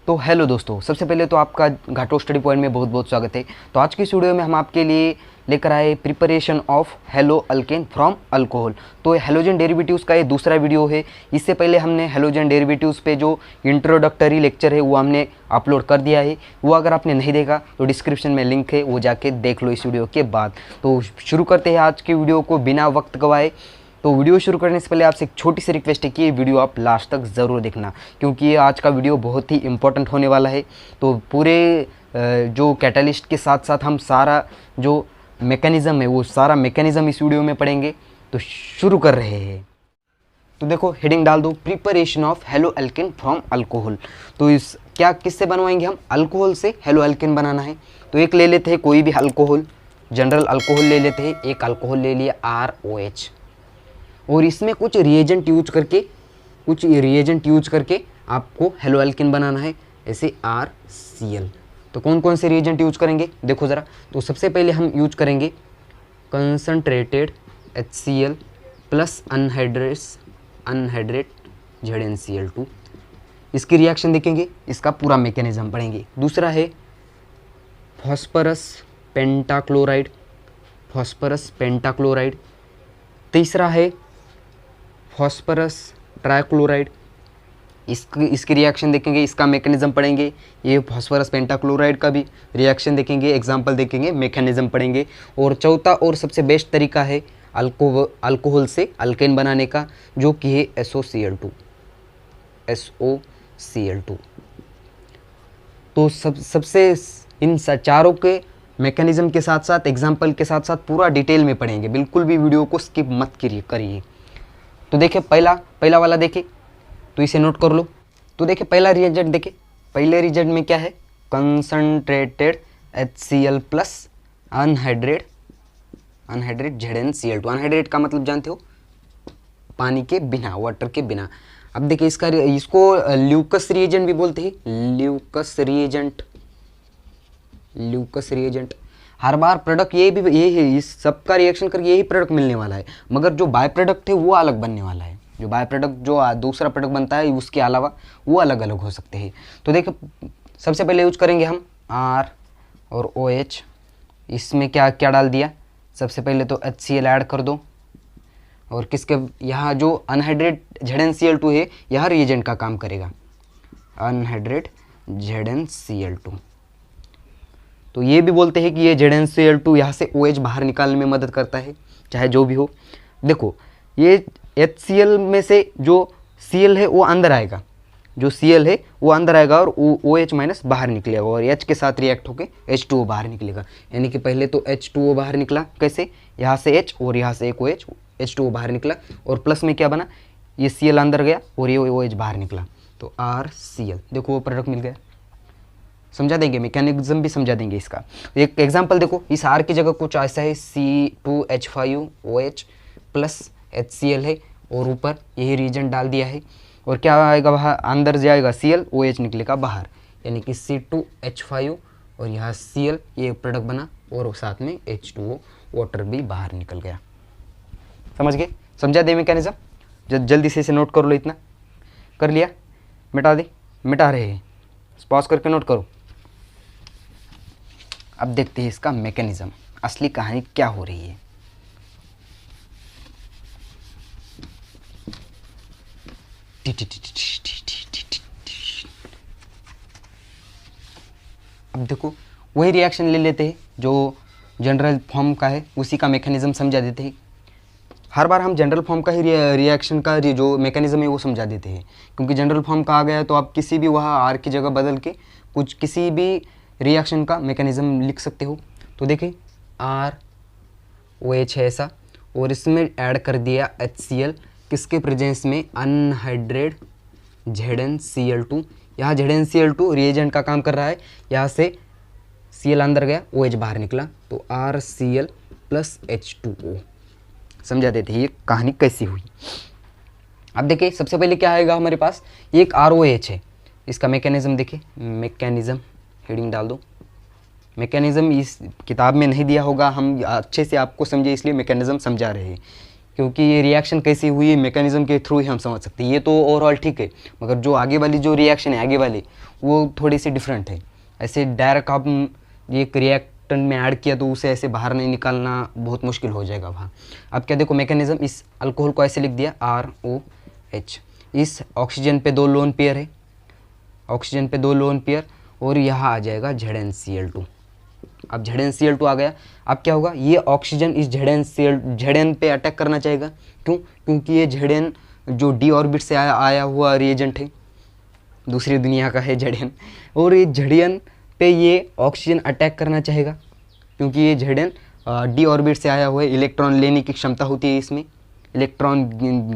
तो हेलो दोस्तों, सबसे पहले तो आपका घाटो स्टडी पॉइंट में बहुत बहुत स्वागत है। तो आज की इस वीडियो में हम आपके लिए लेकर आए preparation of hello alkane from alcohol. तो हेलोजन डेरिवेटिव्स का ये दूसरा वीडियो है। इससे पहले हमने हेलोजन डेरिवेटिव्स पे जो इंट्रोडक्टरी लेक्चर है वो हमने अपलोड कर दिया है। वो अगर आपने नहीं देखा तो डिस्क्रिप्शन में लिंक है, वो जाके देख लो इस वीडियो के बाद। तो शुरू करते हैं आज की वीडियो को बिना वक्त गवाए। तो वीडियो शुरू करने से पहले आपसे एक छोटी सी रिक्वेस्ट है कि ये वीडियो आप लास्ट तक ज़रूर देखना, क्योंकि ये आज का वीडियो बहुत ही इम्पोर्टेंट होने वाला है। तो पूरे जो कैटलिस्ट के साथ साथ हम सारा जो मैकेनिज़्म है वो सारा मैकेनिज़्म इस वीडियो में पढ़ेंगे। तो शुरू कर रहे हैं। तो देखो, हेडिंग डाल दो, preparation of hello alkane from alcohol. तो इस किससे बनवाएंगे हम? अल्कोहल से हेलो अल्केन बनाना है। तो एक ले लेते हैं कोई भी अल्कोहल, जनरल अल्कोहल ले लेते हैं। एक अल्कोहल ले लिया ROH, और इसमें कुछ रिएजेंट यूज करके आपको हेलो अल्केन बनाना है, ऐसे RCl। तो कौन कौन से रिएजेंट यूज करेंगे देखो ज़रा। तो सबसे पहले हम यूज करेंगे concentrated HCl plus anhydrate ZnCl2। इसकी रिएक्शन देखेंगे, इसका पूरा मैकेनिज्म पढ़ेंगे। दूसरा है फॉस्फोरस पेंटाक्लोराइड। तीसरा है फॉस्फोरस ट्राइक्लोराइड। इसकी रिएक्शन देखेंगे, इसका मैकेनिज्म पढ़ेंगे। ये फॉस्फोरस पेंटाक्लोराइड का भी रिएक्शन देखेंगे, एग्जाम्पल देखेंगे, मैकेनिज्म पढ़ेंगे। और चौथा और सबसे बेस्ट तरीका है अल्कोहल से अल्केन बनाने का, जो कि है SOCl2। तो सबसे इन चारों के मैकेनिज्म के साथ साथ एग्जाम्पल के साथ साथ पूरा डिटेल में पढ़ेंगे। बिल्कुल भी वीडियो को स्किप मत करिए। तो देखिए, पहला वाला देखिए, तो इसे नोट कर लो। तो देखिए, पहला रिएजेंट देखिए, पहले रिएजेंट में क्या है? Concentrated HCl plus anhydrate ZnCl2। Anhydrate का मतलब जानते हो? पानी के बिना, वाटर के बिना। अब देखिए, इसको ल्यूकस रिएजेंट भी बोलते हैं। ल्यूकस रिएजेंट हर बार प्रोडक्ट ये है, इस सबका रिएक्शन करके यही प्रोडक्ट मिलने वाला है, मगर जो बाय प्रोडक्ट है वो अलग बनने वाला है। जो बाय प्रोडक्ट जो दूसरा प्रोडक्ट बनता है उसके अलावा वो अलग अलग हो सकते हैं। तो देखिए, सबसे पहले यूज करेंगे हम R और OH। इसमें क्या क्या डाल दिया? सबसे पहले तो HCl ऐड कर दो, और किसके यहाँ जो अनहाइड्रेट ZnCl2 है, यहाँ रिएजेंट का काम करेगा, अनहाइड्रेट ZnCl2। तो ये भी बोलते हैं कि ये ZnCl2 यहाँ से OH बाहर निकालने में मदद करता है, चाहे जो भी हो। देखो, ये HCl में से जो Cl है वो अंदर आएगा, और OH माइनस बाहर निकलेगा, और H के साथ रिएक्ट होकर H2O बाहर निकलेगा। यानी कि पहले तो H2O बाहर निकला, कैसे? यहाँ से H और यहाँ से एक OH, H2O बाहर निकला, और प्लस में क्या बना? ये Cl अंदर गया और ये OH बाहर निकला, तो RCl। देखो, वो प्रोडक्ट मिल गया। समझा देंगे, मैकेनिज्म भी समझा देंगे इसका। एक एग्जांपल देखो, इस R की जगह कुछ ऐसा है, C2H5OH प्लस HCl है, और ऊपर यही रिएजेंट डाल दिया है, और क्या आएगा वहाँ? अंदर जाएगा Cl, OH निकलेगा बाहर, यानी कि C2H5 और यहाँ Cl, ये प्रोडक्ट बना, और साथ में H2O वाटर भी बाहर निकल गया। समझ गए? समझा दे मैकेनिज्म? जल्दी से इसे नोट कर लो। इतना कर लिया? मिटा रहे हैं, पॉज करके नोट करो। अब देखते हैं इसका मैकेनिज्म, असली कहानी क्या हो रही है। अब देखो, वही रिएक्शन ले लेते हैं जो जनरल फॉर्म का है, उसी का मैकेनिज्म समझा देते हैं। हर बार हम जनरल फॉर्म का ही रिएक्शन का जो मैकेनिज्म है वो समझा देते हैं, क्योंकि जनरल फॉर्म का आ गया तो आप किसी भी वहाँ R की जगह बदल के किसी भी रिएक्शन का मैकेनिज्म लिख सकते हो। तो देखिए, ROH है ऐसा, और इसमें ऐड कर दिया HCl, किसके प्रेजेंस में? Anhydride ZnCl2। यहाँ ZnCl2 रिएजेंट का काम कर रहा है, यहाँ से Cl अंदर गया, OH बाहर निकला, तो RCl प्लस H2O। समझा देते हैं ये कहानी कैसी हुई। अब देखिए, सबसे पहले क्या आएगा हमारे पास? एक ROH है, इसका मैकेनिज्म देखिए, मैकेनिज्म हेडिंग डाल दो। मैकेनिज्म इस किताब में नहीं दिया होगा, हम अच्छे से आपको समझे इसलिए मैकेनिज्म समझा रहे हैं। क्योंकि ये रिएक्शन कैसी हुई मैकेनिज्म के थ्रू ही हम समझ सकते हैं। ये तो ओवरऑल ठीक है, मगर जो आगे वाली जो रिएक्शन है आगे वाली वो थोड़ी सी डिफरेंट है। ऐसे डायरेक्ट आप एक रिएक्टेंट में ऐड किया तो उसे ऐसे बाहर नहीं निकालना बहुत मुश्किल हो जाएगा वहाँ। अब क्या देखो मैकेनिज्म, इस अल्कोहल को ऐसे लिख दिया ROH, इस ऑक्सीजन पे 2 लोन पेयर है, ऑक्सीजन पे 2 लोन पेयर, और यहाँ आ जाएगा ZnCl2। अब ZnCl2 आ गया। अब क्या होगा, ये ऑक्सीजन इस Zn पे अटैक करना चाहेगा। क्यों? क्योंकि ये Zn जो d ऑर्बिट से आया हुआ रिएजेंट है, दूसरी दुनिया का है Zn, और ये Zn पे ये ऑक्सीजन अटैक करना चाहेगा क्योंकि ये Zn d ऑर्बिट से आया हुआ है। इलेक्ट्रॉन लेने की क्षमता होती है इसमें, इलेक्ट्रॉन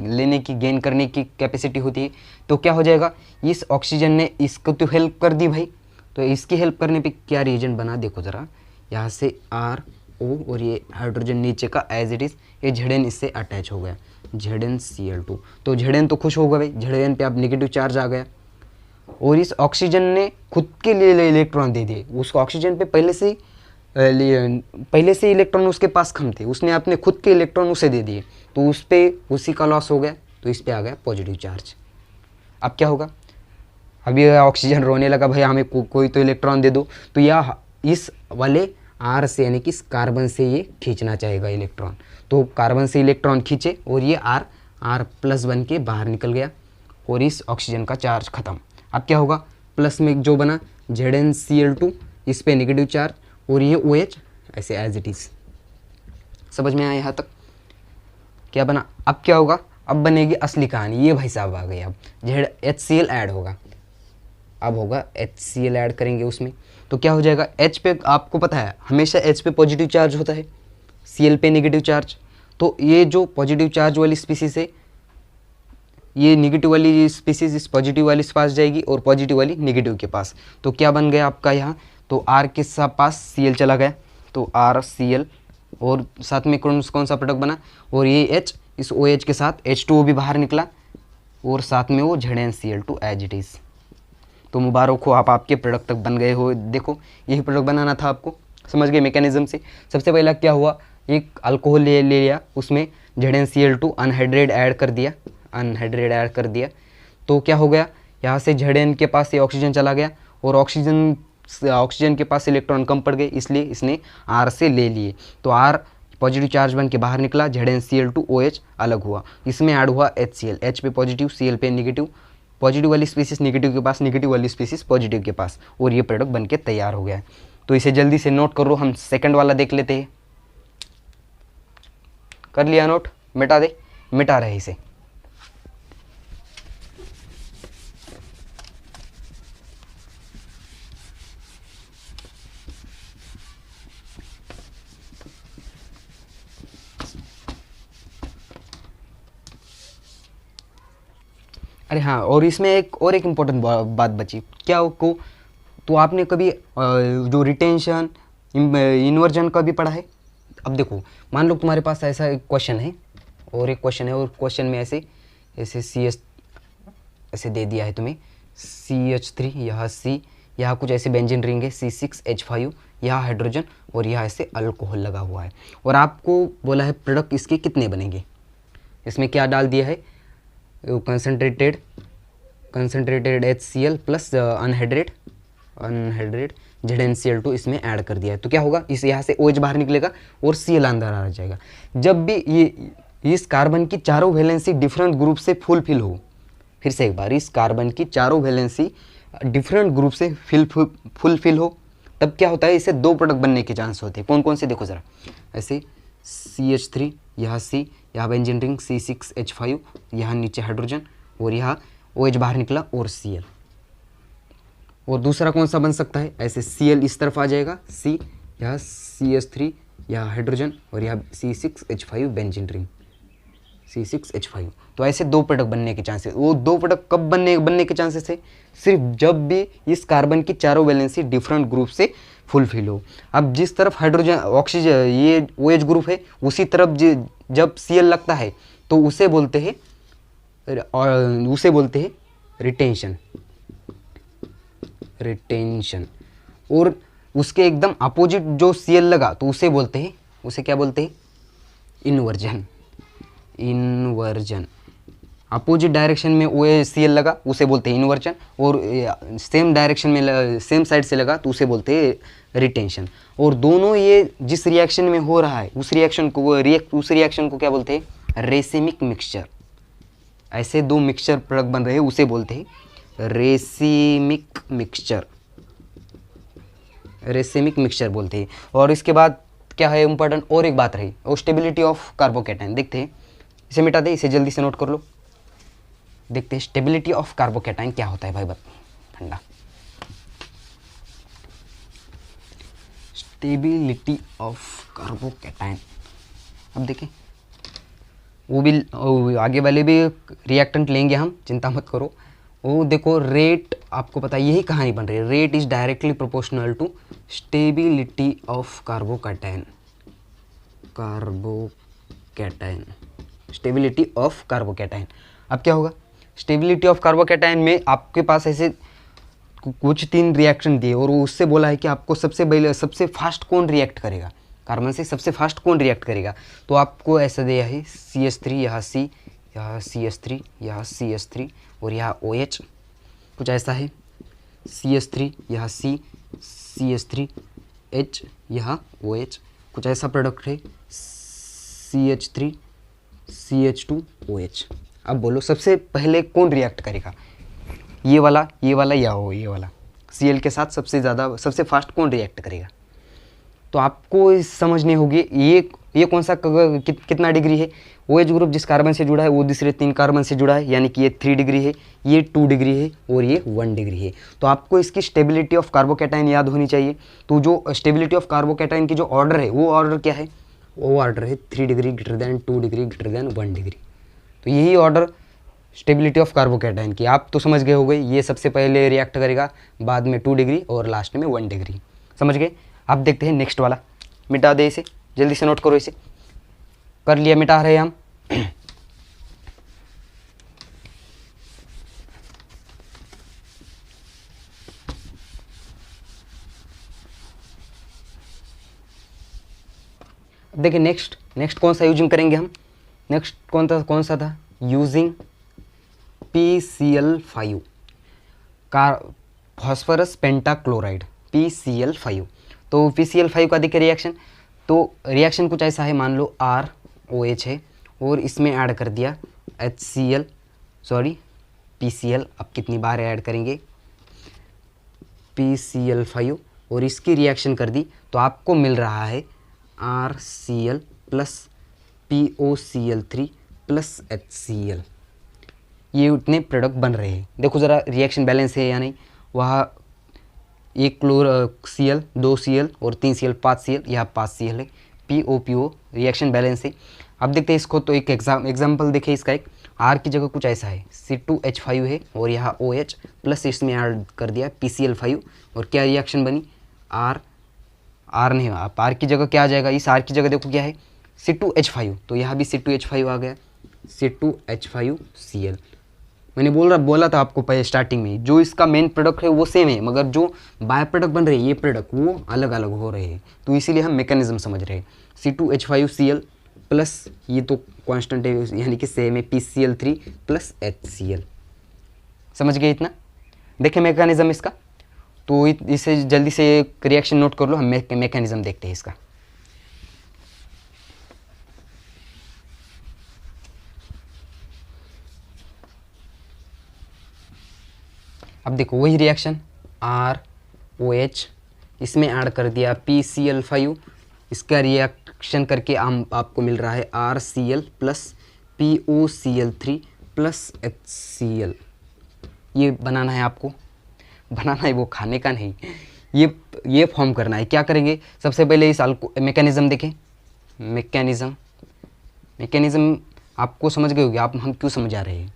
लेने की गेन करने की कैपेसिटी होती है। तो क्या हो जाएगा, इस ऑक्सीजन ने इसको तो हेल्प कर दी भाई, तो इसकी हेल्प करने पे क्या रिएजेंट बना देखो ज़रा, यहाँ से RO और ये हाइड्रोजन नीचे का एज इट इज़, ये Zn इससे अटैच हो गया, ZnCl2। तो Zn तो खुश होगा भाई, Zn पे अब नेगेटिव चार्ज आ गया, और इस ऑक्सीजन ने खुद के लिए इलेक्ट्रॉन दे दिए। उसको ऑक्सीजन पे पहले से इलेक्ट्रॉन उसके पास कम थे, उसने अपने खुद के इलेक्ट्रॉन उसे दे दिए, तो उस पर उसी का लॉस हो गया, तो इस पे आ गया पॉजिटिव चार्ज। अब क्या होगा, अभी ऑक्सीजन रोने लगा, भाई हमें कोई तो इलेक्ट्रॉन दे दो। तो यह इस वाले R से यानी कि इस कार्बन से ये खींचना चाहेगा इलेक्ट्रॉन, तो कार्बन से इलेक्ट्रॉन खींचे और ये R+ बन के बाहर निकल गया, और इस ऑक्सीजन का चार्ज खत्म। अब क्या होगा, प्लस में जो बना ZnCl2, इस पे नेगेटिव चार्ज, और ये OH ऐसे एज इट इज़। समझ में आया यहाँ तक? क्या बना? अब क्या होगा, अब बनेगी असली कहानी। ये भाई साहब आ गए, अब HCl ऐड होगा, अब होगा HCl ऐड करेंगे उसमें, तो क्या हो जाएगा, H पे आपको पता है हमेशा H पे पॉजिटिव चार्ज होता है, Cl पे नेगेटिव चार्ज। तो ये जो पॉजिटिव चार्ज वाली स्पीसीज है, ये नेगेटिव वाली स्पीसीज इस पॉजिटिव वाली के पास जाएगी और पॉजिटिव वाली नेगेटिव के पास। तो क्या बन गया आपका यहाँ, तो R के पास Cl चला गया, तो RCl, और साथ में कौन सा प्रोडक्ट बना, और ये H इस OH के साथ H2O भी बाहर निकला, और साथ में वो ZnCl2 एज इट इज़। तो मुबारक हो, आप आपके प्रोडक्ट तक बन गए हो। देखो यही प्रोडक्ट बनाना था आपको, समझ गए मैकेनिज्म से। सबसे पहला क्या हुआ, एक अल्कोहल ले लिया, उसमें ZnCl2 अनहाइड्रेट ऐड कर दिया, तो क्या हो गया, यहाँ से Zn के पास ये ऑक्सीजन चला गया, और ऑक्सीजन के पास इलेक्ट्रॉन कम पड़ गए, इसलिए इसने R से ले लिए, तो R पॉजिटिव चार्ज बन के बाहर निकला, ZnCl2 OH अलग हुआ, इसमें ऐड हुआ HCl, H पे पॉजिटिव, Cl पे नेगेटिव, पॉजिटिव वाली स्पीसीज नेगेटिव के पास, नेगेटिव वाली स्पीसीज पॉजिटिव के पास, और ये प्रोडक्ट बनके तैयार हो गया है। तो इसे जल्दी से नोट करो, हम सेकंड वाला देख लेते हैं। कर लिया नोट? मिटा दे, मिटा रहे इसे। अरे हाँ, और इसमें एक इम्पोर्टेंट बात बची, क्या को, तो आपने कभी जो रिटेंशन इन्वर्जन का भी पढ़ा है। अब देखो, मान लो तुम्हारे पास ऐसा एक क्वेश्चन है, और क्वेश्चन में ऐसे CH ऐसे दे दिया है तुम्हें, CH3, यहाँ C, यहाँ कुछ ऐसे बेंजीन रिंग है, C6H5, यहाँ हाइड्रोजन, और यहाँ ऐसे अल्कोहल लगा हुआ है, और आपको बोला है प्रोडक्ट इसके कितने बनेंगे। इसमें क्या डाल दिया है, concentrated HCl plus anhydrate ZnCl2 इसमें ऐड कर दिया है। तो क्या होगा, इस यहाँ से OH बाहर निकलेगा और Cl अंदर आ जाएगा। जब भी ये इस कार्बन की चारों वैलेंसी डिफरेंट ग्रुप से फुलफिल हो, फिर से एक बार, इस कार्बन की चारों वैलेंसी डिफरेंट ग्रुप से फुलफिल हो, तब क्या होता है, इसे 2 प्रोडक्ट बनने के चांस होते हैं। कौन कौन से देखो ज़रा, ऐसे CH3, यहाँ C, यहाँ बेंजीन रिंग C6H5, यहाँ नीचे हाइड्रोजन, और यहाँ OH बाहर निकला और Cl। और दूसरा कौन सा बन सकता है, ऐसे Cl इस तरफ आ जाएगा, C, यहाँ CH3, यहाँ हाइड्रोजन, और यहाँ C6H5 बेंजीन रिंग C6H5। तो ऐसे 2 प्रोडक्ट बनने के चांसेस। वो 2 प्रोडक्ट कब बनने के चांसेस है, सिर्फ जब भी इस कार्बन की चारों वैलेंसी डिफरेंट ग्रुप से फुलफिल हो। अब जिस तरफ हाइड्रोजन ऑक्सीजन ये OH ग्रुप है, उसी तरफ जब Cl लगता है, तो उसे बोलते हैं रिटेंशन। और उसके एकदम अपोजिट जो Cl लगा, तो उसे क्या बोलते हैं, इन्वर्जन। इन्वर्जन। अपोजिट डायरेक्शन में OCl लगा उसे बोलते हैं इन्वर्जन, और सेम डायरेक्शन में सेम साइड से लगा तो उसे बोलते हैं रिटेंशन। और दोनों ये जिस रिएक्शन में हो रहा है उस रिएक्शन को क्या बोलते हैं? Racemic mixture. ऐसे दो मिक्सचर प्रोडक्ट बन रहे हैं उसे बोलते हैं रेसिमिक मिक्सचर, रेसिमिक मिक्सचर बोलते हैं। और इसके बाद क्या है इंपॉर्टेंट और एक बात रही, और स्टेबिलिटी ऑफ कार्बोकैटायन। देखते हैं, इसे मिटा दे, इसे जल्दी से नोट कर लो। देखते हैं स्टेबिलिटी ऑफ कार्बोकैटायन क्या होता है भाई। ठंडा, स्टेबिलिटी ऑफ कार्बोकैटायन। अब देखें, वो आगे वाले भी रिएक्टेंट लेंगे हम, चिंता मत करो। वो देखो रेट, आपको पता है यही कहानी बन रही है। Rate is directly proportional to stability of carbocation. Carbocation, stability of carbocation. अब क्या होगा? स्टेबिलिटी ऑफ कार्बोकैटायन में आपके पास ऐसे कुछ 3 रिएक्शन दिए और उससे बोला है कि आपको सबसे फास्ट कौन रिएक्ट करेगा, कार्बन से सबसे फास्ट कौन रिएक्ट करेगा। तो आपको ऐसा दिया है CH3, यहाँ C, यहाँ CH3, यहाँ CH3 और यहाँ OH, कुछ ऐसा है। CH3 यहाँ C, CH3H यहाँ OH, कुछ ऐसा प्रोडक्ट है। CH3 CH2OH। अब बोलो सबसे पहले कौन रिएक्ट करेगा, ये वाला या ये वाला? Cl के साथ सबसे फास्ट कौन रिएक्ट करेगा? तो आपको समझनी होगी ये कौन सा कितना डिग्री है। OH ग्रुप जिस कार्बन से जुड़ा है वो दूसरे 3 कार्बन से जुड़ा है, यानी कि ये 3 डिग्री है, ये 2 डिग्री है और ये 1 डिग्री है। तो आपको इसकी स्टेबिलिटी ऑफ कार्बोकैटायन याद होनी चाहिए। तो जो स्टेबिलिटी ऑफ कार्बोकैटायन की जो ऑर्डर है वो ऑर्डर क्या है? वो ऑर्डर है 3 degree greater than 2 degree greater than 1 degree. तो यही ऑर्डर स्टेबिलिटी ऑफ कार्बोकैटायन की। आप तो समझ गए हो गए, ये सबसे पहले रिएक्ट करेगा, बाद में 2 डिग्री और लास्ट में 1 डिग्री। समझ गए? अब देखते हैं नेक्स्ट वाला, मिटा दे इसे, जल्दी से नोट करो इसे। कर लिया, मिटा रहे हैं हम। अब देखिए नेक्स्ट कौन सा यूजिंग करेंगे हम। नेक्स्ट कौन सा था? यूजिंग PCl5 का फॉस्फोरस पेंटाक्लोराइड, PCl5। तो PCl5 का देखिए रिएक्शन, तो रिएक्शन कुछ ऐसा है, मान लो ROH है और इसमें ऐड कर दिया PCl। अब कितनी बार ऐड करेंगे? PCl5 और इसकी रिएक्शन कर दी तो आपको मिल रहा है RCl plus POCl3 plus HCl। ये उतने प्रोडक्ट बन रहे हैं। देखो ज़रा रिएक्शन बैलेंस है या नहीं। वहाँ 1 Cl 2 Cl और 3 Cl 5 Cl, यहाँ 5 Cl है। PO रिएक्शन बैलेंस है। अब देखते हैं इसको, तो एक एग्जाम्पल देखें इसका। एक R की जगह कुछ ऐसा है, C2H5 है और यहाँ OH प्लस इसमें ऐड कर दिया PCl5 और क्या रिएक्शन बनी? R नहीं, आप R की जगह क्या आ जाएगा? इस R की जगह देखो क्या है, C2H5, तो यहाँ भी C2H5 आ गया, C2H5Cl। मैंने बोला था आपको पहले स्टार्टिंग में, जो इसका मेन प्रोडक्ट है वो सेम है, मगर जो बाय प्रोडक्ट बन रहे हैं ये प्रोडक्ट वो अलग अलग हो रहे हैं। तो इसीलिए हम मैकेनिज्म समझ रहे हैं। C2H5Cl प्लस ये तो कांस्टेंट है, यानी कि सेम है, PCl3 प्लस HCl। समझ गए इतना? देखें मैकेनिज्म इसका, तो इसे जल्दी से रिएक्शन नोट कर लो, हम मैकेनिज्म देखते हैं इसका। अब देखो वही रिएक्शन ROH, इसमें ऐड कर दिया PCl5, इसका रिएक्शन करके आपको मिल रहा है RCl plus POCl3 plus HCl। ये बनाना है आपको, बनाना है, वो खाने का नहीं, ये फॉर्म करना है। क्या करेंगे? सबसे पहले इस मैकेनिज्म देखें। मैकेनिज्म आपको समझ गए होंगे, हम क्यों समझा रहे हैं।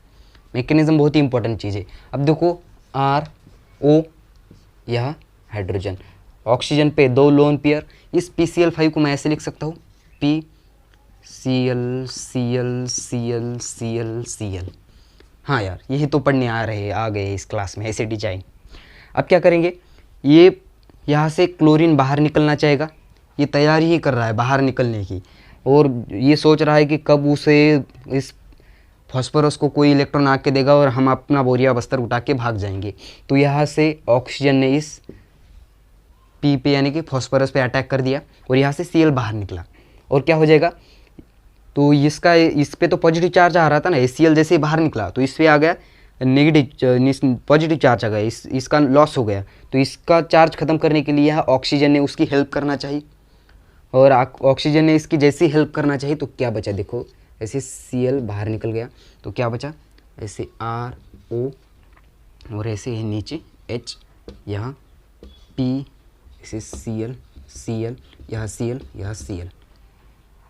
मैकेनिज्म बहुत ही इंपॉर्टेंट चीज़ है। अब देखो RO, यह हाइड्रोजन, ऑक्सीजन पे 2 लोन पेयर। इस PCl5 को मैं ऐसे लिख सकता हूँ PCl। हाँ यार, यही तो पढ़ने आ गए इस क्लास में, ऐसे डिजाइन। अब क्या करेंगे? ये यहाँ से क्लोरीन बाहर निकलना चाहेगा, ये तैयारी ही कर रहा है बाहर निकलने की। और ये सोच रहा है कि कब उसे इस फॉस्फोरस को कोई इलेक्ट्रॉन आके देगा और हम अपना बोरिया बस्तर उठा के भाग जाएंगे। तो यहाँ से ऑक्सीजन ने इस पी पे यानी कि फॉस्फोरस पे अटैक कर दिया और यहाँ से Cl बाहर निकला और क्या हो जाएगा, तो इसका इस पे तो पॉजिटिव चार्ज आ रहा था ना, Cl जैसे ही बाहर निकला तो इस पे आ गया नेगेटिव पॉजिटिव चार्ज आ गया, इसका लॉस हो गया। तो इसका चार्ज ख़त्म करने के लिए यहाँ ऑक्सीजन ने उसकी हेल्प करना चाहिए और ऑक्सीजन ने इसकी जैसी हेल्प करना चाहिए तो क्या बचा, देखो ऐसे Cl बाहर निकल गया तो क्या बचा, ऐसे RO और ऐसे है नीचे H, यहाँ P, ऐसे Cl, यहाँ Cl, यहाँ Cl।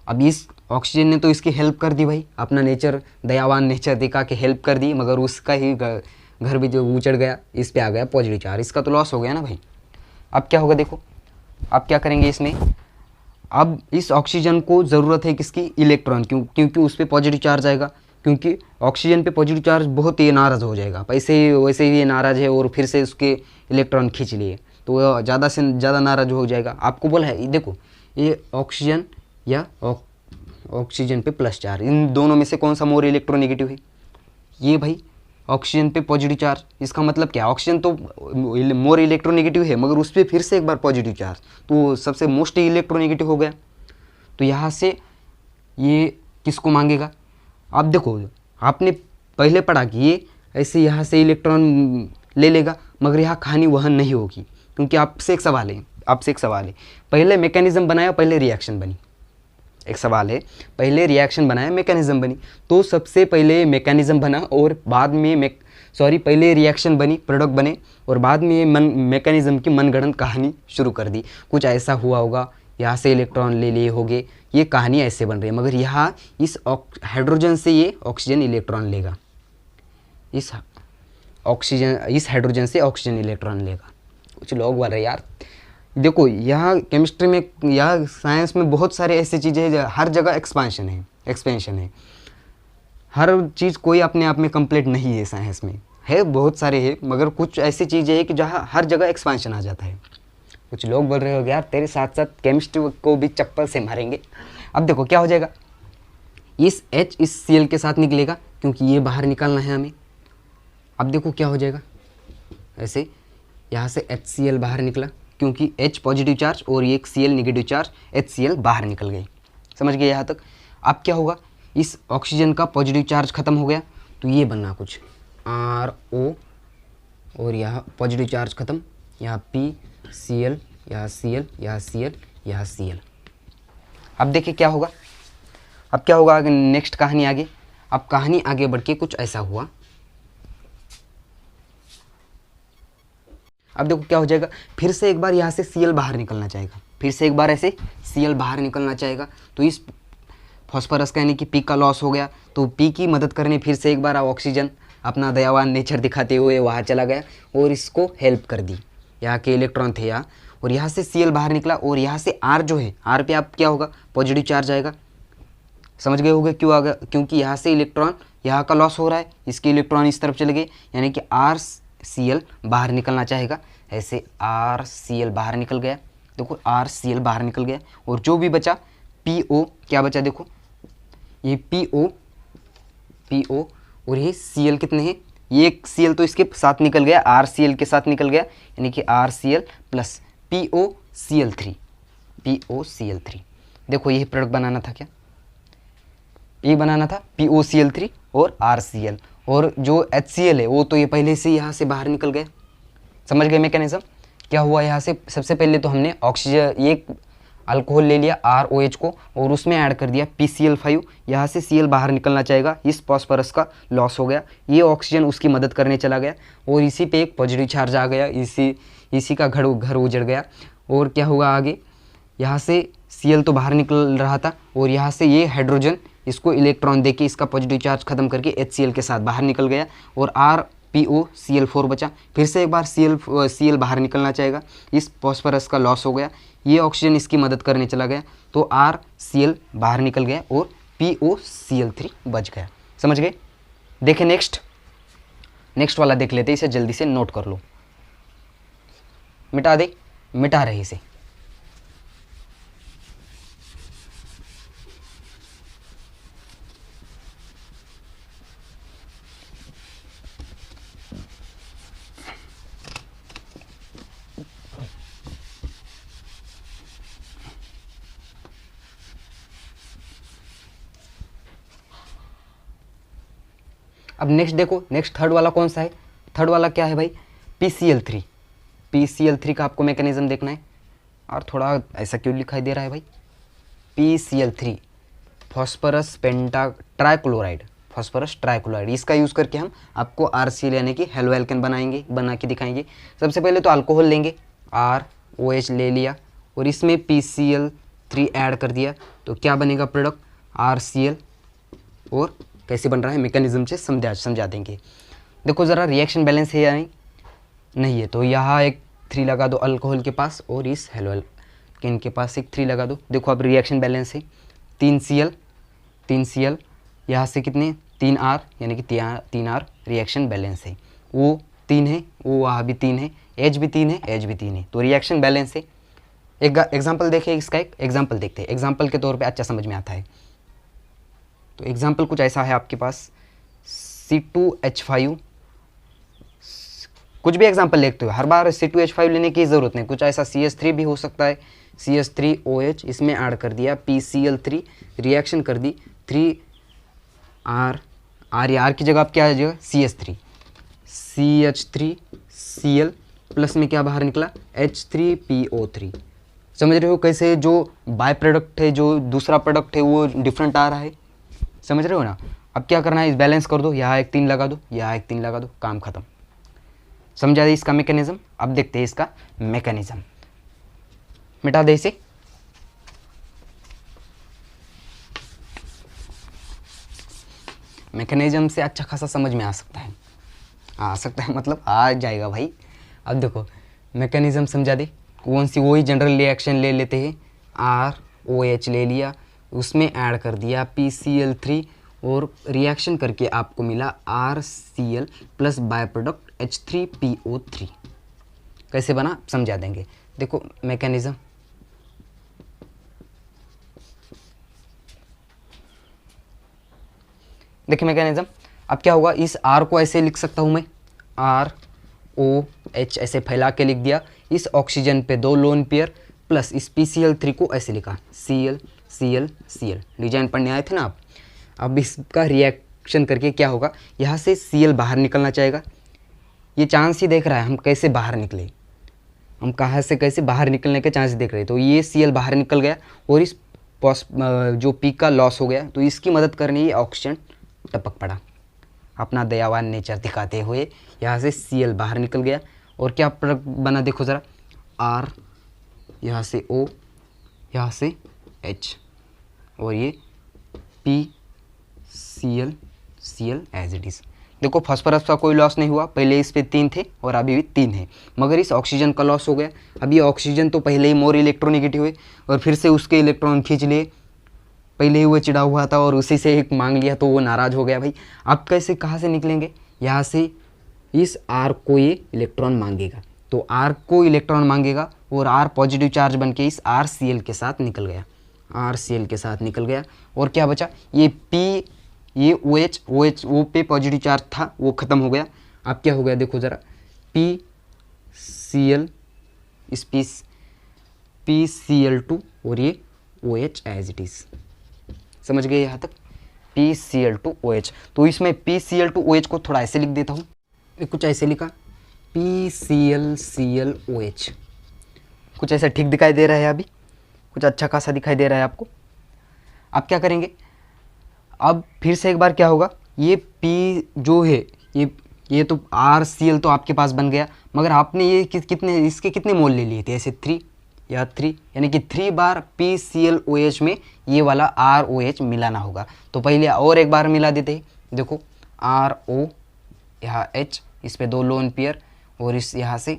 अब इस ऑक्सीजन ने तो इसकी हेल्प कर दी भाई, अपना नेचर, दयावान नेचर दिखा के हेल्प कर दी, मगर उसका ही घर भी जो उचड़ गया, इस पे आ गया पॉजिटिव चार्ज, इसका तो लॉस हो गया ना भाई। अब क्या होगा देखो, अब क्या करेंगे इसमें, अब इस ऑक्सीजन को ज़रूरत है किसकी, इलेक्ट्रॉन, क्योंकि उस पर पॉजिटिव चार्ज आएगा, क्योंकि ऑक्सीजन पे पॉजिटिव चार्ज बहुत ही नाराज़ हो जाएगा, वैसे ही ये नाराज़ है और फिर से उसके इलेक्ट्रॉन खींच लिए तो वह ज़्यादा से ज़्यादा नाराज़ हो जाएगा। आपको बोला है देखो, ये ऑक्सीजन या ऑक्सीजन पे प्लस चार्ज, इन दोनों में से कौन सा मोर इलेक्ट्रोनेगेटिव है, ये भाई ऑक्सीजन पे पॉजिटिव चार्ज। इसका मतलब क्या, ऑक्सीजन तो मोर इलेक्ट्रोनेगेटिव है मगर उस पर फिर से एक बार पॉजिटिव चार्ज, तो सबसे मोस्ट इलेक्ट्रोनेगेटिव हो गया। तो यहाँ से ये किसको मांगेगा, आप देखो आपने पहले पढ़ा कि ये ऐसे यहाँ से इलेक्ट्रॉन ले लेगा मगर यहाँ कहानी वहन नहीं होगी, क्योंकि आपसे एक सवाल है, पहले मैकेनिज्म बनाया पहले रिएक्शन बनी, एक सवाल है, पहले रिएक्शन बनाया मैकेनिज्म बनी, तो सबसे पहले मैकेनिज्म बना और बाद में पहले रिएक्शन बनी, प्रोडक्ट बने और बाद में मैकेनिज्म की मनगढ़ंत कहानी शुरू कर दी। कुछ ऐसा हुआ होगा, यहाँ से इलेक्ट्रॉन ले लिए होंगे, ये कहानी ऐसे बन रही है, मगर यहाँ इस हाइड्रोजन से ये ऑक्सीजन इलेक्ट्रॉन लेगा, इस हाइड्रोजन से ऑक्सीजन इलेक्ट्रॉन लेगा। कुछ लोग बोल रहे यार देखो, यहाँ केमिस्ट्री में, यहाँ साइंस में बहुत सारे ऐसी चीज़ें हैं, हर जगह एक्सपेंशन है, हर चीज़ कोई अपने आप में कंप्लीट नहीं है, साइंस में है बहुत सारे हैं मगर कुछ ऐसी चीज़ें हैं कि जहाँ हर जगह एक्सपेंशन आ जाता है। कुछ लोग बोल रहे हो यार तेरे साथ साथ केमिस्ट्री को भी चप्पल से मारेंगे। अब देखो क्या हो जाएगा, इस H इस Cl के साथ निकलेगा क्योंकि ये बाहर निकालना है हमें। अब देखो क्या हो जाएगा, ऐसे यहाँ से HCl बाहर निकला क्योंकि H पॉजिटिव चार्ज और ये Cl नेगेटिव चार्ज, HCl बाहर निकल गई, समझ गए यहाँ तक। अब क्या होगा, इस ऑक्सीजन का पॉजिटिव चार्ज ख़त्म हो गया तो ये बनना कुछ RO और यहाँ पॉजिटिव चार्ज ख़त्म, यहाँ P, Cl, यहाँ Cl, यहाँ Cl, यहाँ Cl। अब देखिए क्या होगा, अब क्या होगा आगे, नेक्स्ट कहानी आगे। अब कहानी आगे बढ़ के कुछ ऐसा हुआ, अब देखो क्या हो जाएगा, फिर से एक बार यहाँ से Cl बाहर निकलना चाहेगा, फिर से एक बार ऐसे Cl बाहर निकलना चाहेगा, तो इस फॉस्फोरस का यानी कि P का लॉस हो गया, तो P की मदद करने फिर से एक बार ऑक्सीजन अपना दयावान नेचर दिखाते हुए वहाँ चला गया और इसको हेल्प कर दी, यहाँ के इलेक्ट्रॉन थे यहाँ, और यहाँ से Cl बाहर निकला और यहाँ से R जो है, R पे आप क्या होगा, पॉजिटिव चार्ज आएगा। समझ गए होंगे क्यों आ गया, क्योंकि यहाँ से इलेक्ट्रॉन यहाँ का लॉस हो रहा है, इसके इलेक्ट्रॉन इस तरफ चले गए, यानी कि RCl बाहर निकलना चाहेगा, ऐसे RCl बाहर निकल गया, देखो RCl बाहर निकल गया और जो भी बचा PO, क्या बचा देखो, ये PO और ये Cl कितने हैं, ये Cl तो इसके साथ निकल गया, RCl के साथ निकल गया, यानी कि RCl प्लस POCl3। देखो यही प्रोडक्ट बनाना था, क्या ये बनाना था, POCl3 और RCl, और जो HCl है वो तो ये पहले से यहाँ से बाहर निकल गया। समझ गए मैकेनिज्म क्या हुआ, यहाँ से सबसे पहले तो हमने ऑक्सीजन, एक अल्कोहल ले लिया ROH को और उसमें ऐड कर दिया PCl5, यहाँ से Cl बाहर निकलना चाहेगा, इस फॉस्फोरस का लॉस हो गया, ये ऑक्सीजन उसकी मदद करने चला गया और इसी पे एक पॉजिटिव चार्ज आ गया, इसी का घर उजड़ गया। और क्या हुआ आगे, यहाँ से Cl तो बाहर निकल रहा था और यहाँ से ये हाइड्रोजन इसको इलेक्ट्रॉन देके इसका पॉजिटिव चार्ज खत्म करके HCl के साथ बाहर निकल गया और RPOCl4 बचा, फिर से एक बार Cl बाहर निकलना चाहेगा, इस फॉस्फोरस का लॉस हो गया, ये ऑक्सीजन इसकी मदद करने चला गया तो RCl बाहर निकल गया और POCl3 बच गया। समझ गए, देखें नेक्स्ट वाला देख लेते, इसे जल्दी से नोट कर लो, मिटा रहे इसे। अब नेक्स्ट देखो, नेक्स्ट थर्ड वाला कौन सा है, थर्ड वाला क्या है भाई, PCl3। PCl3 का आपको मैकेनिज्म देखना है। और थोड़ा ऐसा क्यों दिखाई दे रहा है भाई, PCl3 फॉस्फरस पेंटा ट्राइक्लोराइड, फॉस्फरस ट्राइक्लोराइड, इसका यूज़ करके हम आपको RCl यानी कि हेलो एल्केन बना के दिखाएंगे। सबसे पहले तो अल्कोहल लेंगे, ROH ले लिया और इसमें PCl3 ऐड कर दिया, तो क्या बनेगा प्रोडक्ट RCl। और कैसे बन रहा है मैकेनिज्म से समझा देंगे। देखो ज़रा रिएक्शन बैलेंस है या नहीं है, तो यहाँ एक 3 लगा दो अल्कोहल के पास और इस हेलो एल्केन के पास एक 3 लगा दो। देखो अब रिएक्शन बैलेंस है 3Cl, यहाँ से कितने 3R यानी कि 3R रिएक्शन बैलेंस है, वो 3 है, वो वहाँ भी 3 है, H भी 3 है, H भी 3 है, तो रिएक्शन बैलेंस है। एक एग्जाम्पल देखें, इसका एक एग्जाम्पल देखते हैं, एग्जाम्पल के तौर पे अच्छा समझ में आता है। तो एग्जाम्पल कुछ ऐसा है आपके पास C2H5, कुछ भी एग्जाम्पल लेते हो, हर बार C2H5 लेने की ज़रूरत नहीं, कुछ ऐसा CH3 भी हो सकता है, CH3OH, इसमें ऐड कर दिया PCl3, रिएक्शन कर दी 3R, R की जगह आप क्या है जगह CH3, CH3Cl प्लस में क्या बाहर निकला H3PO3। समझ रहे हो कैसे जो बाय प्रोडक्ट है, जो दूसरा प्रोडक्ट है वो डिफरेंट आ रहा है, समझ रहे हो ना। अब क्या करना है, इस बैलेंस कर दो, यहाँ एक 3 लगा दो, यहाँ एक 3 लगा दो, काम खत्म। समझा दे इसका मैकेनिज्म। अब देखते हैं इसका मैकेनिज्म, मिटा दे इसे। मैकेनिज्म से अच्छा खासा समझ में आ सकता है, मतलब आ जाएगा भाई। अब देखो मैकेनिज्म समझा दे, कौन सी वही जनरल रिएक्शन ले लेते हैं, ROH ले लिया, उसमें ऐड कर दिया PCl3 और रिएक्शन करके आपको मिला RCl plus by product H3PO3। कैसे बना समझा देंगे। देखो मैकेनिज्म, देखिए मैकेनिज्म। अब क्या होगा, इस R को ऐसे लिख सकता हूँ मैं, ROH ऐसे फैला के लिख दिया, इस ऑक्सीजन पे 2 लोन पेयर प्लस इस PCl3 को ऐसे लिखा Cl डिजाइन पढ़ने आए थे ना आप। अब इसका रिएक्शन करके क्या होगा, यहाँ से Cl बाहर निकलना चाहेगा, ये चांस ही देख रहा है हम कैसे बाहर निकले, हम कहाँ से कैसे बाहर निकलने के चांस देख रहे हैं। तो ये Cl बाहर निकल गया और इस जो पी का लॉस हो गया, तो इसकी मदद करने ये ऑक्सीजन टपक पड़ा, अपना दयावान नेचर दिखाते हुए यहाँ से Cl बाहर निकल गया और क्या प्रोडक्ट बना देखो ज़रा, R, यहाँ से O, यहाँ से H और ये PCl एज इट इज़। देखो फास्फोरस का कोई लॉस नहीं हुआ, पहले इस पे 3 थे और अभी भी 3 है, मगर इस ऑक्सीजन का लॉस हो गया। अब ये ऑक्सीजन तो पहले ही मोर इलेक्ट्रोनेगेटिव है और फिर से उसके इलेक्ट्रॉन खींच लिए, पहले ही वो चिढ़ा हुआ था और उसी से एक मांग लिया तो वो नाराज़ हो गया भाई। अब कैसे कहाँ से निकलेंगे, यहाँ से इस R को ये इलेक्ट्रॉन मांगेगा, तो R को इलेक्ट्रॉन मांगेगा और R पॉजिटिव चार्ज बन के इस RCl के साथ निकल गया, RCl के साथ निकल गया। और क्या बचा, ये P, ये OH वो पे पॉजिटिव चार्ज था वो ख़त्म हो गया। अब क्या हो गया देखो ज़रा, PCl, इस PCl2 और ये OH एज इट इज़। समझ गए यहाँ तक, PCl2OH। तो इसमें PCl2OH को थोड़ा ऐसे लिख देता हूँ, कुछ ऐसे लिखा PClClOH, कुछ ऐसा ठीक दिखाई दे रहा है, अभी कुछ अच्छा खासा दिखाई दे रहा है आपको। अब क्या करेंगे, अब फिर से एक बार क्या होगा, ये P जो है ये तो RCl तो आपके पास बन गया, मगर आपने ये कितने इसके कितने मोल ले लिए थे, ऐसे 3 या 3, यानी कि 3 बार PClOH में ये वाला ROH मिलाना होगा। तो पहले और एक बार मिला देते हैं, देखो RO, यहाँ H, इस पे 2 लोन पेयर और इस यहाँ से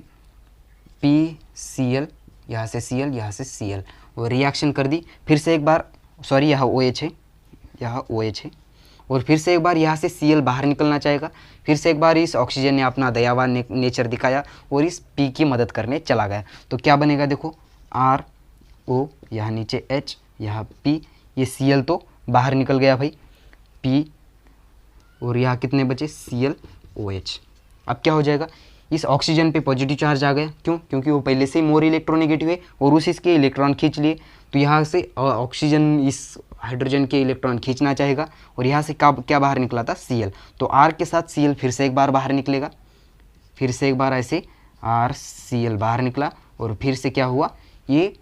PCl, यहाँ से Cl, यहाँ से Cl, और रिएक्शन कर दी। फिर से एक बार, सॉरी यहाँ OH है, यहाँ OH है, और फिर से एक बार यहाँ से Cl बाहर निकलना चाहेगा। फिर से एक बार इस ऑक्सीजन ने अपना दयावान नेचर दिखाया और इस P की मदद करने चला गया। तो क्या बनेगा देखो, RO, यहाँ नीचे H, यहाँ P, ये Cl तो बाहर निकल गया भाई, P, और यहाँ कितने बचे ClOH। अब क्या हो जाएगा, इस ऑक्सीजन पे पॉजिटिव चार्ज आ गया, क्यों, क्योंकि वो पहले से ही मोर इलेक्ट्रोनेगेटिव है और उसी के इलेक्ट्रॉन खींच लिए। तो यहाँ से ऑक्सीजन, इस हाइड्रोजन के इलेक्ट्रॉन खींचना चाहेगा और यहाँ से क्या बाहर निकला था, Cl। तो R के साथ Cl फिर से एक बार बाहर निकलेगा, फिर से एक बार ऐसे RCl बाहर निकला और फिर से क्या हुआ, ये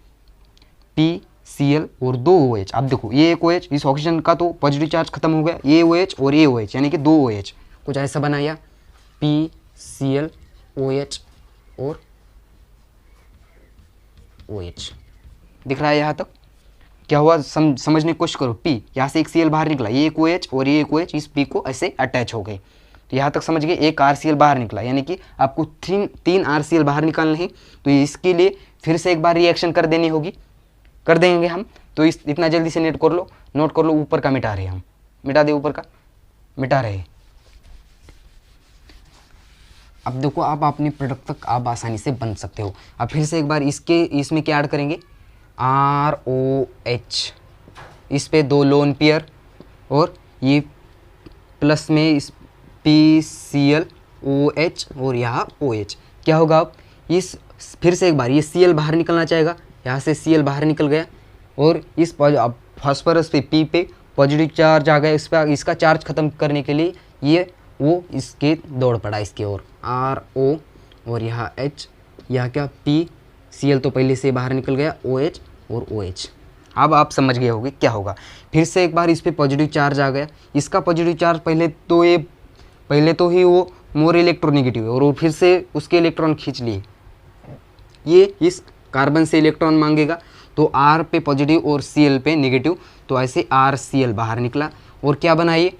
PCl और 2 OH। अब देखो ये एक OH, इस ऑक्सीजन का तो पॉजिटिव चार्ज खत्म हो गया, ये OH और ये OH यानी कि 2 OH कुछ ऐसा बनाया, PCl OH और OH। दिख रहा है यहाँ तक? क्या हुआ समझने की कोशिश करो। P यहाँ से एक Cl बाहर निकला, ये एक OH और ये एक OH इस P को ऐसे अटैच हो गए, तो यहाँ तक समझ गए। एक RCl बाहर निकला यानी कि आपको तीन RCl बाहर निकालने हैं, तो इसके लिए फिर से एक बार रिएक्शन कर देनी होगी, कर देंगे हम। तो इतना जल्दी से नोट कर लो, ऊपर का मिटा रहे हम, मिटा दे, ऊपर का मिटा रहे। अब देखो आप अपने प्रोडक्ट तक आप आसानी से बन सकते हो। अब फिर से एक बार इसमें क्या ऐड करेंगे, ROH, इस पे 2 लोन पेयर और ये प्लस में इस PCl OH और यहाँ OH। क्या होगा अब इस फिर से एक बार ये Cl बाहर निकलना चाहेगा, यहाँ से Cl बाहर निकल गया और इस फास्फोरस पे P पे पॉजिटिव चार्ज आ गया, इस पर इसका चार्ज खत्म करने के लिए ये वो इसके दौड़ पड़ा इसके ओर, RO और यहाँ H, यहाँ क्या PCl तो पहले से बाहर निकल गया, OH और OH। अब आप समझ गए होंगे क्या होगा। फिर से एक बार इस पे पॉजिटिव चार्ज आ गया, इसका पॉजिटिव चार्ज पहले तो ही वो मोर इलेक्ट्रोनेगेटिव है और फिर से उसके इलेक्ट्रॉन खींच लिए, ये इस कार्बन से इलेक्ट्रॉन मांगेगा, तो R पे पॉजिटिव और Cl पे नेगेटिव, तो ऐसे RCl बाहर निकला और क्या बना ये,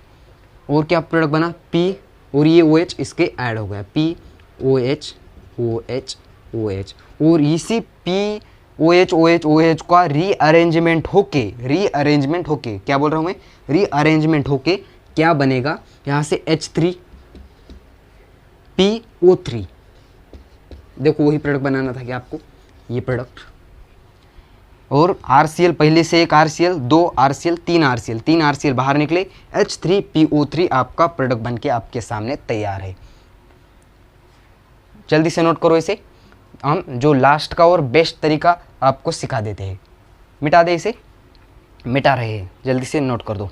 और क्या प्रोडक्ट बना, P और ये OH इसके ऐड हो गया, POH OH OH और इसी POH का रीअरेंजमेंट होके क्या बोल रहा हूँ मैं, रीअरेंजमेंट होके क्या बनेगा, यहाँ से H3PO3। देखो वही प्रोडक्ट बनाना था क्या आपको, ये प्रोडक्ट। और RCl पहले से एक RCl, 2 RCl, 3 RCl बाहर निकले, H3PO3 आपका प्रोडक्ट बनके आपके सामने तैयार है। जल्दी से नोट करो इसे, हम जो लास्ट का और बेस्ट तरीका आपको सिखा देते हैं। मिटा दे इसे, मिटा रहे हैं, जल्दी से नोट कर दो।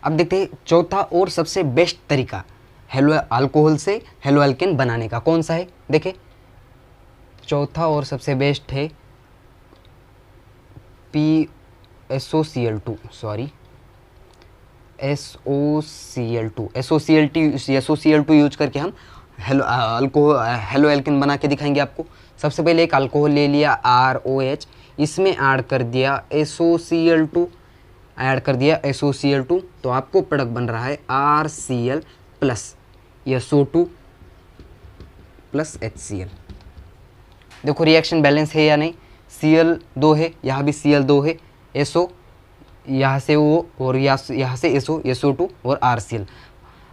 अब देखते हैं चौथा और सबसे बेस्ट तरीका हेलो अल्कोहल से हेलो एल्केन बनाने का कौन सा है। देखें चौथा और सबसे बेस्ट है SOCl2 यूज करके हम हेलो एल्केन बना के दिखाएंगे आपको। सबसे पहले एक अल्कोहल ले लिया ROH, इसमें ऐड कर दिया SOCl2, तो आपको प्रोडक्ट बन रहा है RCl plus SO2 plus HCl। देखो रिएक्शन बैलेंस है या नहीं, Cl 2 है, यहाँ भी Cl 2 है, SO यहाँ से वो और यहाँ से SO2 और RCl।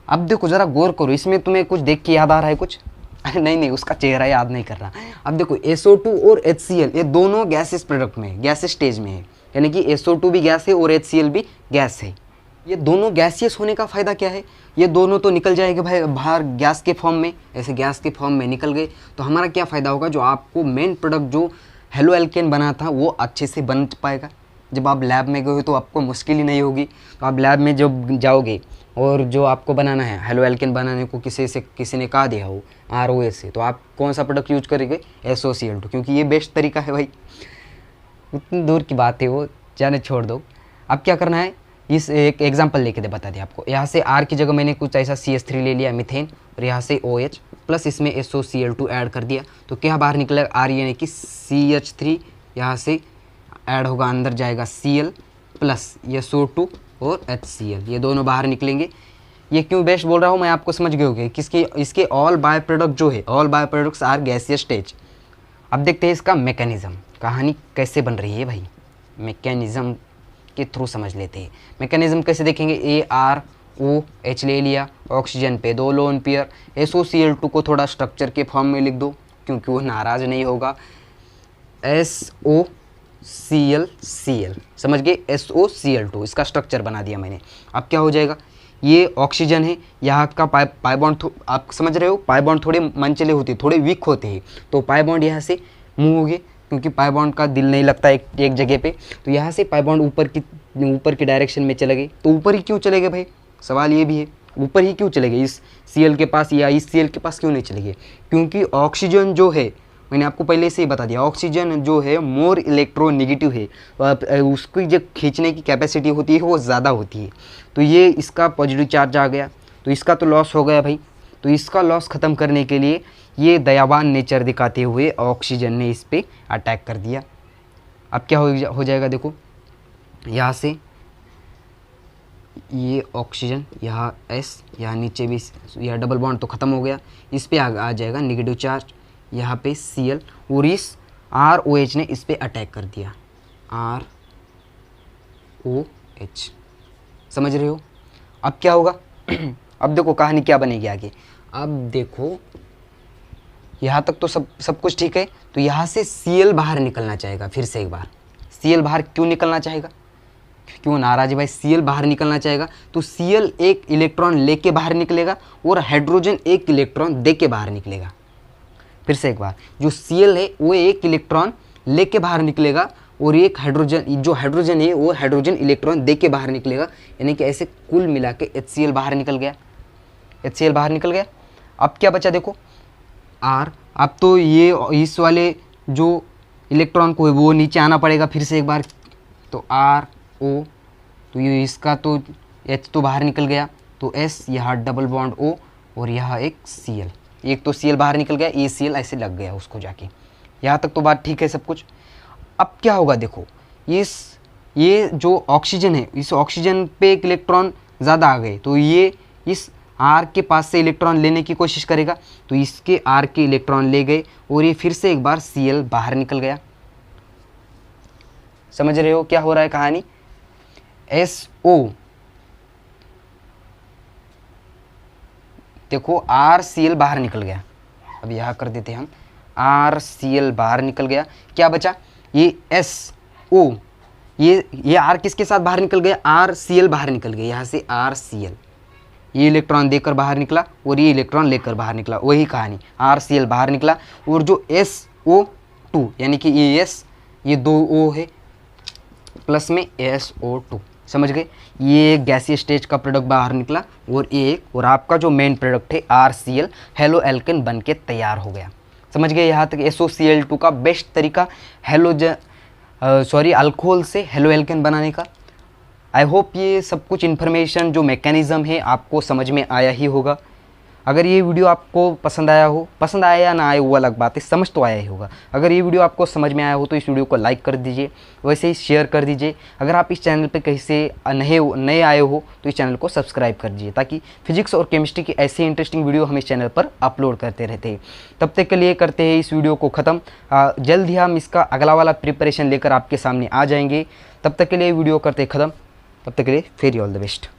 अब देखो ज़रा गौर करो, इसमें तुम्हें कुछ देख के याद आ रहा है कुछ? नहीं, उसका चेहरा याद नहीं कर रहा। अब देखो SO2 और HCl ये दोनों गैसेस प्रोडक्ट में, गैस स्टेज में है, यानी कि SO2 भी गैस है और HCl भी गैस है। ये दोनों गैसियस होने का फ़ायदा क्या है, ये दोनों तो निकल जाएंगे भाई बाहर गैस के फॉर्म में, ऐसे गैस के फॉर्म में निकल गए, तो हमारा क्या फ़ायदा होगा, जो आपको मेन प्रोडक्ट जो हेलो एल्केन बना था वो अच्छे से बन पाएगा। जब आप लैब में गए हो तो आपको मुश्किल ही नहीं होगी। तो आप लैब में जब जाओगे और जो आपको बनाना है हेलो एल्केन बनाने को किसी ने कहा दिया हो ROH से, तो आप कौन सा प्रोडक्ट यूज करेंगे, SOCl2, क्योंकि ये बेस्ट तरीका है भाई। उतनी दूर की बात है वो, जाने छोड़ दो। अब क्या करना है, इस एक एग्जांपल लेके बता दिया आपको। यहाँ से R की जगह मैंने कुछ ऐसा CH3 ले लिया मीथेन, और यहाँ से OH प्लस इसमें SOCl2 ऐड कर दिया, तो क्या बाहर निकलेगा R यानी कि CH3, यहाँ से ऐड होगा अंदर जाएगा Cl प्लस SO2 और HCl, ये दोनों बाहर निकलेंगे। ये क्यों बेस्ट बोल रहा हूँ मैं, आपको समझ गए होंगे किसके, इसके ऑल बाय प्रोडक्ट जो है, all by products are gaseous stage. अब देखते हैं इसका मैकेनिज्म, कहानी कैसे बन रही है भाई, मैकेनिज्म के थ्रू समझ लेते हैं। मैकेनिज्म कैसे देखेंगे, AROH ले लिया, ऑक्सीजन पे 2 लोन पेयर, SOCl2 को थोड़ा स्ट्रक्चर के फॉर्म में लिख दो क्योंकि वो नाराज़ नहीं होगा। SOCl, समझ गए, SOCl2, इसका स्ट्रक्चर बना दिया मैंने। अब क्या हो जाएगा, ये ऑक्सीजन है, यहाँ का पाई बॉन्ड आप समझ रहे हो, पाई बॉन्ड थोड़े मनचले होते हैं, थोड़े वीक होते हैं, तो पाई बॉन्ड यहाँ से मूव हो गए, क्योंकि पाई बॉन्ड का दिल नहीं लगता एक जगह पे, तो यहाँ से पाई बॉन्ड ऊपर की डायरेक्शन में चले गए। तो ऊपर ही क्यों चले गए भाई, सवाल ये भी है, ऊपर ही क्यों चले गए, इस Cl के पास या इस Cl के पास क्यों नहीं चले गए? क्योंकि ऑक्सीजन जो है, मैंने आपको पहले से ही बता दिया, ऑक्सीजन जो है मोर इलेक्ट्रोनेगेटिव है, उसकी जो खींचने की कैपेसिटी होती है वो ज़्यादा होती है। तो ये इसका पॉजिटिव चार्ज आ गया, तो इसका तो लॉस हो गया भाई। तो इसका लॉस ख़त्म करने के लिए ये दयावान नेचर दिखाते हुए ऑक्सीजन ने इस पर अटैक कर दिया। अब क्या हो जाएगा, देखो यहाँ से ये ऑक्सीजन, यहाँ S, यहाँ नीचे भी, यह डबल बॉन्ड तो ख़त्म हो गया, इस पर आ जाएगा नेगेटिव चार्ज, यहाँ पे Cl, और इस ROH ने इस पे अटैक कर दिया, ROH, समझ रहे हो? अब क्या होगा अब देखो कहानी क्या बनेगी आगे। अब देखो यहाँ तक तो सब कुछ ठीक है, तो यहाँ से Cl बाहर निकलना चाहेगा। फिर से एक बार, Cl बाहर क्यों निकलना चाहेगा, क्यों नाराज है भाई, Cl बाहर निकलना चाहेगा, तो Cl एक इलेक्ट्रॉन लेके बाहर निकलेगा और हाइड्रोजन एक इलेक्ट्रॉन दे के बाहर निकलेगा। फिर से एक बार, जो Cl है वो एक इलेक्ट्रॉन लेके बाहर निकलेगा और एक हाइड्रोजन, जो हाइड्रोजन है वो हाइड्रोजन इलेक्ट्रॉन दे के बाहर निकलेगा, यानी कि ऐसे कुल मिला के HCl बाहर निकल गया, HCl बाहर निकल गया। अब क्या बचा देखो R, अब तो ये इस वाले जो इलेक्ट्रॉन को है वो नीचे आना पड़ेगा फिर से एक बार, तो RO, तो ये इसका तो H तो बाहर निकल गया, तो S, यहाँ डबल बॉन्ड O और यहाँ एक Cl, एक तो Cl बाहर निकल गया, ये Cl ऐसे लग गया उसको जाके। यहाँ तक तो बात ठीक है सब कुछ। अब क्या होगा देखो, ये जो ऑक्सीजन है, इस ऑक्सीजन पे एक इलेक्ट्रॉन ज़्यादा आ गए, तो ये इस R के पास से इलेक्ट्रॉन लेने की कोशिश करेगा, तो इसके R के इलेक्ट्रॉन ले गए और ये फिर से एक बार Cl बाहर निकल गया। समझ रहे हो क्या हो रहा है कहानी? SO, देखो RCl बाहर निकल गया, अब यहाँ कर देते हैं हम, RCl बाहर निकल गया, क्या बचा, ये SO, ये R किसके साथ बाहर निकल गया, RCl बाहर निकल गया, यहाँ से RCl, ये इलेक्ट्रॉन देकर बाहर निकला और ये इलेक्ट्रॉन लेकर बाहर निकला, वही कहानी, RCl बाहर निकला और जो SO2, यानी कि ये S, ये दो O है प्लस में SO2, समझ गए, ये गैसीय स्टेज का प्रोडक्ट बाहर निकला और एक, और आपका जो मेन प्रोडक्ट है RCl हेलो एल्केन बन के तैयार हो गया। समझ गए यहाँ तक? SOCl2 का बेस्ट तरीका अल्कोहल से हेलो एल्केन बनाने का। आई होप ये सब कुछ इन्फॉर्मेशन जो मैकेनिज़्म है आपको समझ में आया ही होगा। अगर ये वीडियो आपको पसंद आया या ना आया वो अलग बात है, समझ तो आया ही होगा। अगर ये वीडियो आपको समझ में आया हो तो इस वीडियो को लाइक कर दीजिए, वैसे ही शेयर कर दीजिए। अगर आप इस चैनल पे कहीं से नए आए हो तो इस चैनल को सब्सक्राइब कर दीजिए, ताकि फिजिक्स और केमिस्ट्री की ऐसी इंटरेस्टिंग वीडियो हम इस चैनल पर अपलोड करते रहते हैं। तब तक के लिए करते हैं इस वीडियो को ख़त्म। जल्द ही हम इसका अगला वाला प्रिपरेशन लेकर आपके सामने आ जाएंगे। तब तक के लिए वीडियो करते ख़त्म। तब तक के लिए फेरी ऑल द बेस्ट।